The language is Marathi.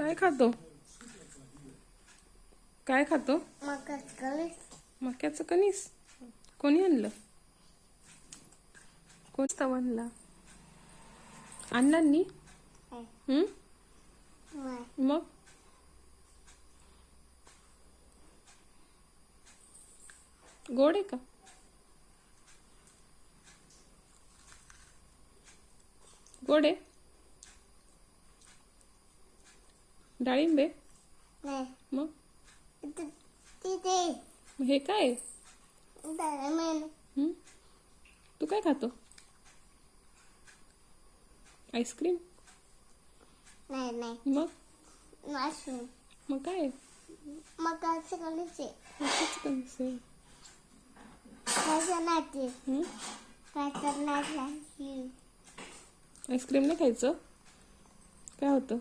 काय खातो? काय खातो? मक्याचं कणीस. कोणी आणलं? कोणता आणला? अण्णांनी? मग गोड आहे का? गोड आहे? डाळिंबे? मग हे काय? तू काय खातो? आईस्क्रीम? मग मग काय? मकाचं कणीस आहे. मक्याचं कणीस आहे. आईस्क्रीम नाही खायचं? काय होतं?